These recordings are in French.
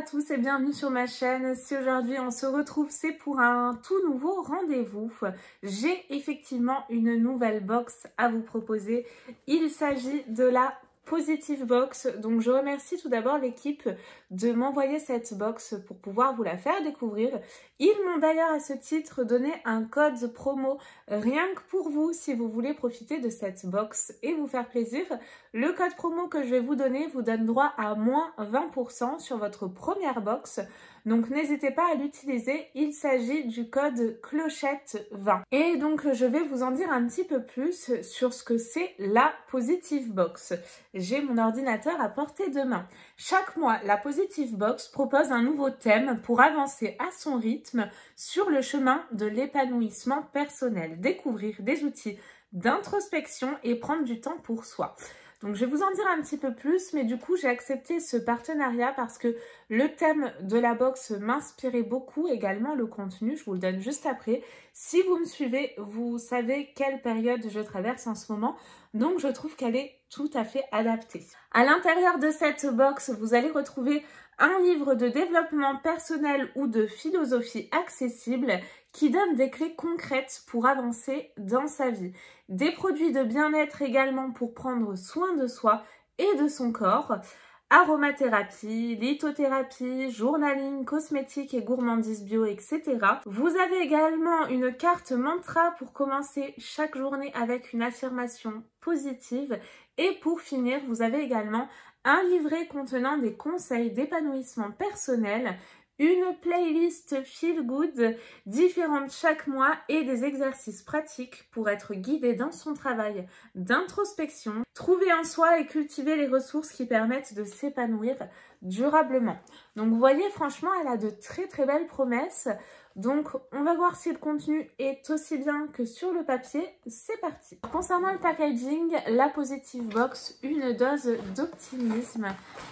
à tous et bienvenue sur ma chaîne. Si aujourd'hui on se retrouve, c'est pour un tout nouveau rendez-vous. J'ai effectivement une nouvelle box à vous proposer. Il s'agit de la Positive Box. Donc je remercie tout d'abord l'équipe de m'envoyer cette box pour pouvoir vous la faire découvrir. Ils m'ont d'ailleurs à ce titre donné un code promo rien que pour vous si vous voulez profiter de cette box et vous faire plaisir. Le code promo que je vais vous donner vous donne droit à moins 20% sur votre première box. Donc n'hésitez pas à l'utiliser, il s'agit du code clochette20. Et donc je vais vous en dire un petit peu plus sur ce que c'est la Positive Box. J'ai mon ordinateur à portée de main. Chaque mois, la Positive Box propose un nouveau thème pour avancer à son rythme sur le chemin de l'épanouissement personnel, découvrir des outils d'introspection et prendre du temps pour soi. Donc je vais vous en dire un petit peu plus, mais du coup j'ai accepté ce partenariat parce que le thème de la box m'inspirait beaucoup, également le contenu, je vous le donne juste après. Si vous me suivez, vous savez quelle période je traverse en ce moment, donc je trouve qu'elle est tout à fait adaptée. À l'intérieur de cette box, vous allez retrouver un livre de développement personnel ou de philosophie accessible qui donne des clés concrètes pour avancer dans sa vie. Des produits de bien-être également pour prendre soin de soi et de son corps. Aromathérapie, lithothérapie, journaling, cosmétiques et gourmandise bio, etc. Vous avez également une carte mantra pour commencer chaque journée avec une affirmation positive. Et pour finir, vous avez également un livret contenant des conseils d'épanouissement personnel, une playlist feel good différente chaque mois et des exercices pratiques pour être guidé dans son travail d'introspection, trouver en soi et cultiver les ressources qui permettent de s'épanouir durablement. Donc vous voyez, franchement, elle a de très très belles promesses. Donc on va voir si le contenu est aussi bien que sur le papier. C'est parti. Concernant le packaging, la Positive Box, une dose d'optimisme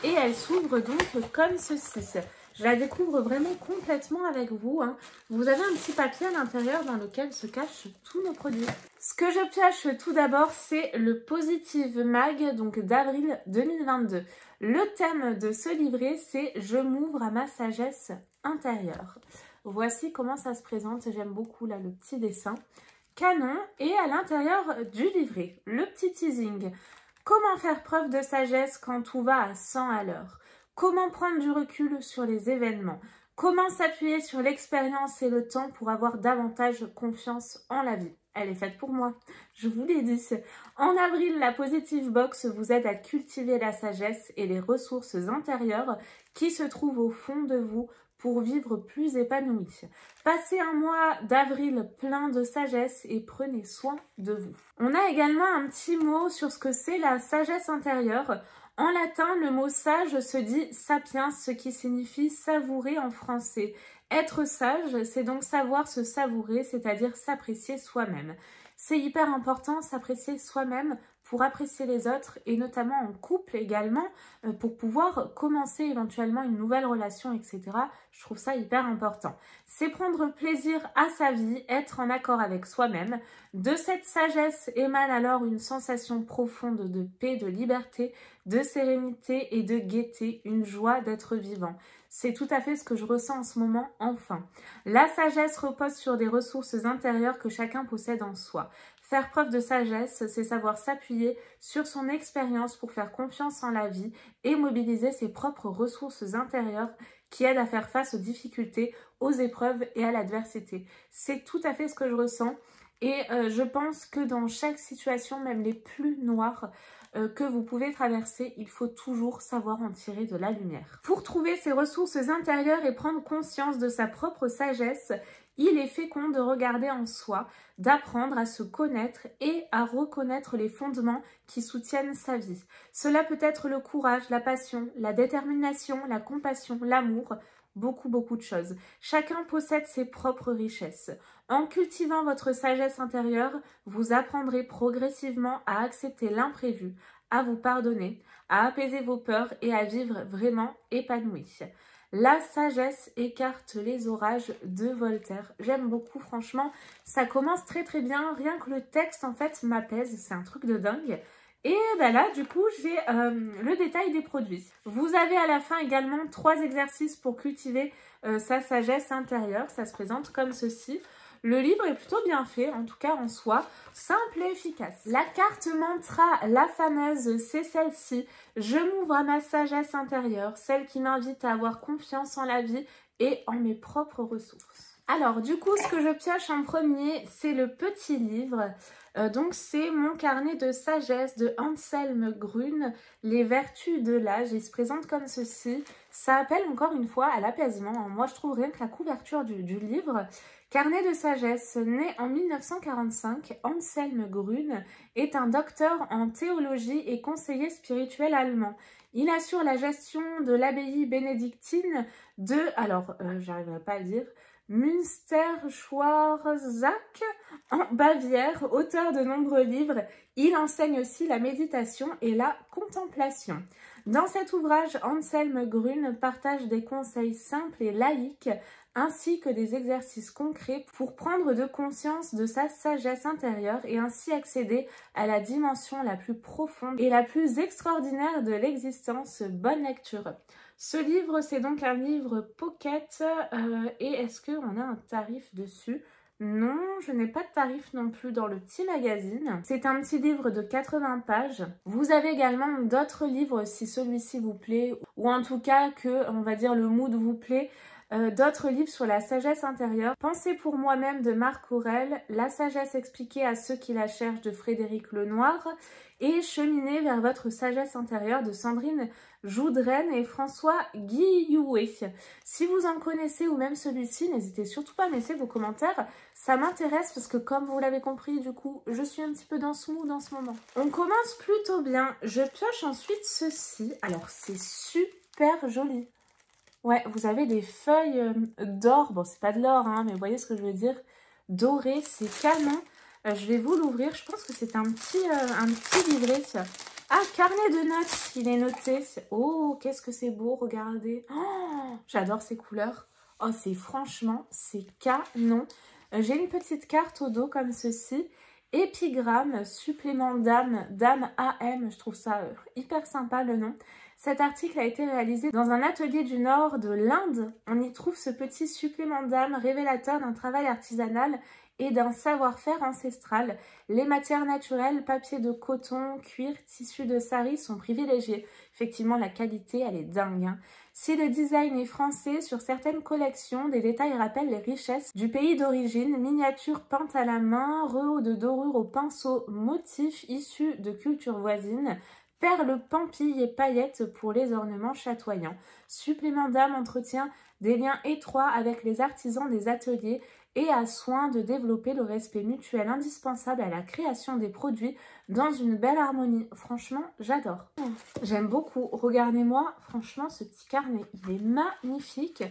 et elle s'ouvre donc comme ceci. Je la découvre vraiment complètement avec vous. Vous avez un petit papier à l'intérieur dans lequel se cachent tous nos produits. Ce que je pioche tout d'abord, c'est le Positive Mag, donc d'avril 2022. Le thème de ce livret, c'est « Je m'ouvre à ma sagesse intérieure ». Voici comment ça se présente. J'aime beaucoup là le petit dessin. Canon. Et à l'intérieur du livret, le petit teasing. Comment faire preuve de sagesse quand tout va à 100 à l'heure? Comment prendre du recul sur les événements? Comment s'appuyer sur l'expérience et le temps pour avoir davantage confiance en la vie? Elle est faite pour moi, je vous l'ai dit. En avril, la Positive Box vous aide à cultiver la sagesse et les ressources intérieures qui se trouvent au fond de vous pour vivre plus épanoui. Passez un mois d'avril plein de sagesse et prenez soin de vous. On a également un petit mot sur ce que c'est la sagesse intérieure. En latin, le mot sage se dit sapiens, ce qui signifie savourer en français. Être sage, c'est donc savoir se savourer, c'est-à-dire s'apprécier soi-même. C'est hyper important, s'apprécier soi-même pour apprécier les autres et notamment en couple également pour pouvoir commencer éventuellement une nouvelle relation, etc. Je trouve ça hyper important. C'est prendre plaisir à sa vie, être en accord avec soi-même. De cette sagesse émane alors une sensation profonde de paix, de liberté, de sérénité et de gaieté, une joie d'être vivant. C'est tout à fait ce que je ressens en ce moment, enfin. La sagesse repose sur des ressources intérieures que chacun possède en soi. Faire preuve de sagesse, c'est savoir s'appuyer sur son expérience pour faire confiance en la vie et mobiliser ses propres ressources intérieures qui aident à faire face aux difficultés, aux épreuves et à l'adversité. C'est tout à fait ce que je ressens et je pense que dans chaque situation, même les plus noires, que vous pouvez traverser, il faut toujours savoir en tirer de la lumière. Pour trouver ses ressources intérieures et prendre conscience de sa propre sagesse, il est fécond de regarder en soi, d'apprendre à se connaître et à reconnaître les fondements qui soutiennent sa vie. Cela peut être le courage, la passion, la détermination, la compassion, l'amour, beaucoup de choses. Chacun possède ses propres richesses. En cultivant votre sagesse intérieure, vous apprendrez progressivement à accepter l'imprévu, à vous pardonner, à apaiser vos peurs et à vivre vraiment épanoui. La sagesse écarte les orages de Voltaire. J'aime beaucoup, franchement. Ça commence très très bien. Rien que le texte, en fait, m'apaise. C'est un truc de dingue. Et ben là, du coup, j'ai le détail des produits. Vous avez à la fin également 3 exercices pour cultiver sa sagesse intérieure. Ça se présente comme ceci. Le livre est plutôt bien fait, en tout cas en soi, simple et efficace. La carte mantra, la fameuse, c'est celle-ci. Je m'ouvre à ma sagesse intérieure, celle qui m'invite à avoir confiance en la vie et en mes propres ressources. Alors, du coup, ce que je pioche en premier, c'est le petit livre. Donc, c'est mon carnet de sagesse de Anselme Grün, Les vertus de l'âge. Il se présente comme ceci. Ça appelle encore une fois à l'apaisement. Moi, je trouve rien que la couverture du livre. Carnet de sagesse, né en 1945, Anselme Grün est un docteur en théologie et conseiller spirituel allemand. Il assure la gestion de l'abbaye bénédictine de, j'arriverai pas à le dire, Münster-Schwarzach en Bavière, auteur de nombreux livres. Il enseigne aussi la méditation et la contemplation. Dans cet ouvrage, Anselme Grün partage des conseils simples et laïques ainsi que des exercices concrets pour prendre de conscience de sa sagesse intérieure et ainsi accéder à la dimension la plus profonde et la plus extraordinaire de l'existence. Bonne lecture. Ce livre, c'est donc un livre pocket et est-ce qu'on a un tarif dessus ? Non, je n'ai pas de tarif non plus dans le petit magazine. C'est un petit livre de 80 pages. Vous avez également d'autres livres si celui-ci vous plaît ou en tout cas que, on va dire, le mood vous plaît. D'autres livres sur la sagesse intérieure. Pensez pour moi-même de Marc Aurèle, La sagesse expliquée à ceux qui la cherchent de Frédéric Lenoir et Cheminer vers votre sagesse intérieure de Sandrine Joudrenne et François Guillouet. Si vous en connaissez ou même celui-ci, n'hésitez surtout pas à me laisser vos commentaires. Ça m'intéresse parce que comme vous l'avez compris, du coup, je suis un petit peu dans ce mood en ce moment. On commence plutôt bien. Je pioche ensuite ceci. Alors, c'est super joli. Ouais, vous avez des feuilles d'or. Bon, c'est pas de l'or, hein, mais vous voyez ce que je veux dire. Doré, c'est canon. Je vais vous l'ouvrir. Je pense que c'est un petit livret. Ah, carnet de notes, il est noté. Oh, qu'est-ce que c'est beau, regardez. Oh, j'adore ces couleurs. Oh, franchement, c'est canon. J'ai une petite carte au dos comme ceci. Épigramme, supplément d'âme, d'âme AM. Je trouve ça hyper sympa le nom. Cet article a été réalisé dans un atelier du nord de l'Inde. On y trouve ce petit supplément d'âme révélateur d'un travail artisanal et d'un savoir-faire ancestral. Les matières naturelles, papier de coton, cuir, tissu de sari sont privilégiés. Effectivement, la qualité, elle est dingue, hein. Si le design est français, sur certaines collections, des détails rappellent les richesses du pays d'origine. Miniatures peintes à la main, rehauts de dorure au pinceau, motifs issus de cultures voisines. Perles, pampilles et paillettes pour les ornements chatoyants. Supplément d'âme entretient des liens étroits avec les artisans des ateliers et a soin de développer le respect mutuel indispensable à la création des produits dans une belle harmonie. Franchement, j'adore. J'aime beaucoup. Regardez-moi, franchement, ce petit carnet, il est magnifique.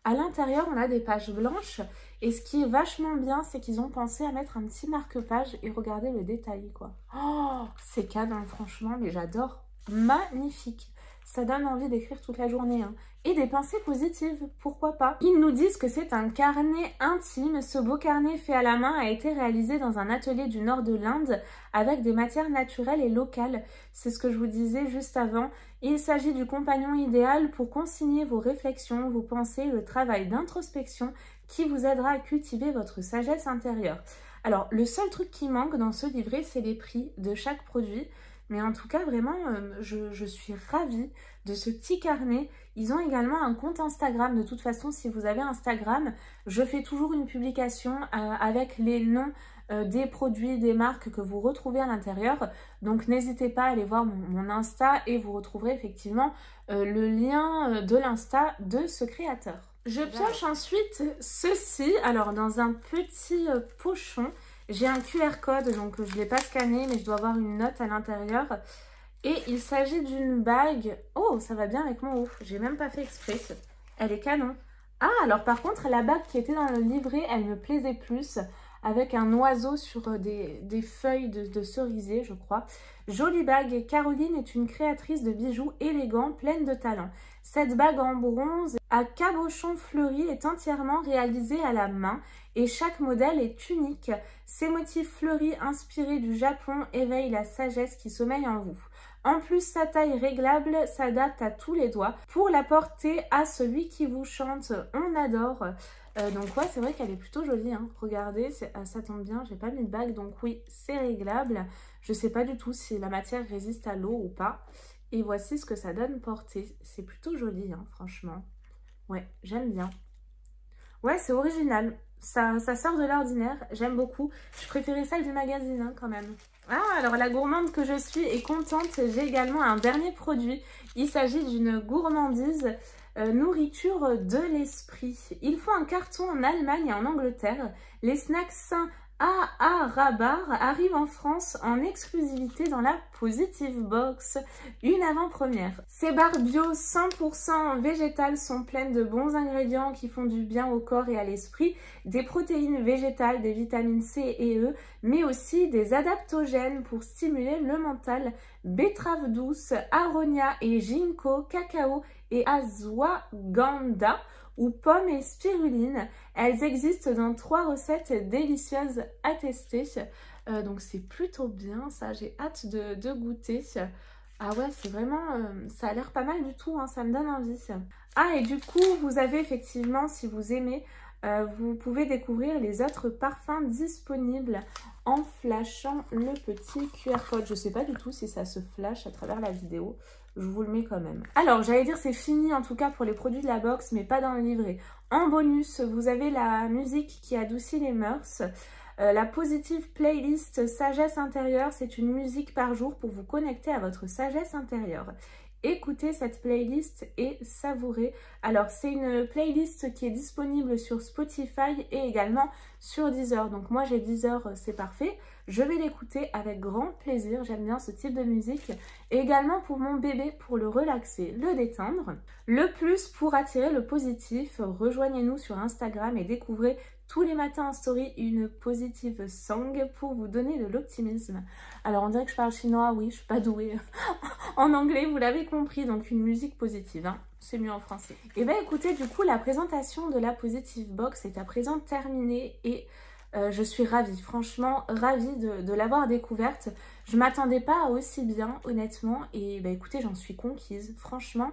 À l'intérieur, on a des pages blanches. Et ce qui est vachement bien, c'est qu'ils ont pensé à mettre un petit marque-page et regardez le détail, quoi. Oh, c'est canon, franchement, mais j'adore. Magnifique. Ça donne envie d'écrire toute la journée, hein. Et des pensées positives, pourquoi pas. Ils nous disent que c'est un carnet intime. Ce beau carnet fait à la main a été réalisé dans un atelier du nord de l'Inde avec des matières naturelles et locales. C'est ce que je vous disais juste avant. Il s'agit du compagnon idéal pour consigner vos réflexions, vos pensées, le travail d'introspection qui vous aidera à cultiver votre sagesse intérieure. Alors, le seul truc qui manque dans ce livret, c'est les prix de chaque produit. Mais en tout cas, vraiment, je suis ravie de ce petit carnet. Ils ont également un compte Instagram. De toute façon, si vous avez Instagram, je fais toujours une publication avec les noms des produits, des marques que vous retrouvez à l'intérieur. Donc, n'hésitez pas à aller voir mon Insta et vous retrouverez effectivement le lien de l'Insta de ce créateur. Je pioche ensuite ceci. Alors, dans un petit pochon. J'ai un QR code, donc je ne l'ai pas scanné, mais je dois avoir une note à l'intérieur. Et il s'agit d'une bague. Oh, ça va bien avec mon haut. J'ai même pas fait exprès. Elle est canon. Ah, alors par contre, la bague qui était dans le livret, elle me plaisait plus. Avec un oiseau sur des feuilles de cerisier, je crois. Jolie bague. Caroline est une créatrice de bijoux élégants, pleine de talent. Cette bague en bronze à cabochon fleuri est entièrement réalisée à la main et chaque modèle est unique. Ces motifs fleuris inspirés du Japon éveillent la sagesse qui sommeille en vous. En plus, sa taille réglable s'adapte à tous les doigts pour la porter à celui qui vous chante. On adore. Donc ouais, c'est vrai qu'elle est plutôt jolie, hein. Regardez, ça tombe bien, j'ai pas mis de bague, donc oui, c'est réglable. Je sais pas du tout si la matière résiste à l'eau ou pas. Et voici ce que ça donne portée. C'est plutôt joli, hein, franchement. Ouais, j'aime bien. Ouais, c'est original. Ça sort de l'ordinaire. J'aime beaucoup. Je préférais celle du magazine, hein, quand même. Ah, alors la gourmande que je suis est contente. J'ai également un dernier produit. Il s'agit d'une gourmandise nourriture de l'esprit. Il faut un carton en Allemagne et en Angleterre. Les snacks sains Rabar arrive en France en exclusivité dans la Positive Box, une avant-première. Ces barres bio 100% végétales sont pleines de bons ingrédients qui font du bien au corps et à l'esprit, des protéines végétales, des vitamines C et E, mais aussi des adaptogènes pour stimuler le mental, betterave douce, aronia et ginkgo, cacao et ashwagandha, ou pommes et spiruline. Elles existent dans 3 recettes délicieuses à tester. Donc c'est plutôt bien ça, j'ai hâte de goûter. Ah ouais, c'est vraiment, ça a l'air pas mal du tout, hein, ça me donne envie. Ah, et du coup, vous avez effectivement, si vous aimez, vous pouvez découvrir les autres parfums disponibles en flashant le petit QR code. Je sais pas du tout si ça se flash à travers la vidéo. Je vous le mets quand même. Alors, j'allais dire c'est fini en tout cas pour les produits de la box, mais pas dans le livret. En bonus, vous avez la musique qui adoucit les mœurs. La Positive Playlist Sagesse Intérieure, c'est une musique par jour pour vous connecter à votre sagesse intérieure. Écoutez cette playlist et savourez. Alors, c'est une playlist qui est disponible sur Spotify et également sur Deezer. Donc, moi, j'ai Deezer, c'est parfait. Je vais l'écouter avec grand plaisir. J'aime bien ce type de musique. Et également pour mon bébé, pour le relaxer, le détendre. Le plus pour attirer le positif. Rejoignez-nous sur Instagram et découvrez tous les matins en story une positive song pour vous donner de l'optimisme. Alors, on dirait que je parle chinois. Oui, je suis pas douée en anglais, vous l'avez compris. Donc, une musique positive, hein. C'est mieux en français. Et bien, écoutez, du coup, la présentation de la Positive Box est à présent terminée et je suis ravie, franchement ravie de l'avoir découverte. Je ne m'attendais pas à aussi bien, honnêtement. Et bah, écoutez, j'en suis conquise, franchement.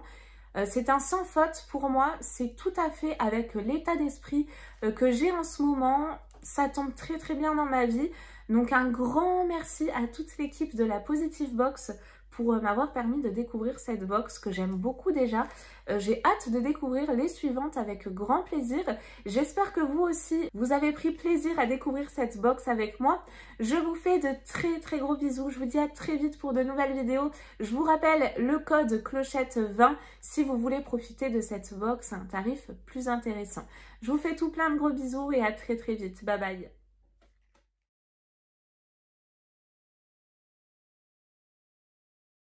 C'est un sans faute pour moi. C'est tout à fait avec l'état d'esprit que j'ai en ce moment. Ça tombe très très bien dans ma vie. Donc un grand merci à toute l'équipe de la Positive Box pour m'avoir permis de découvrir cette box que j'aime beaucoup déjà. J'ai hâte de découvrir les suivantes avec grand plaisir. J'espère que vous aussi, vous avez pris plaisir à découvrir cette box avec moi. Je vous fais de très très gros bisous. Je vous dis à très vite pour de nouvelles vidéos. Je vous rappelle le code clochette20 si vous voulez profiter de cette box à un tarif plus intéressant. Je vous fais tout plein de gros bisous et à très très vite. Bye bye.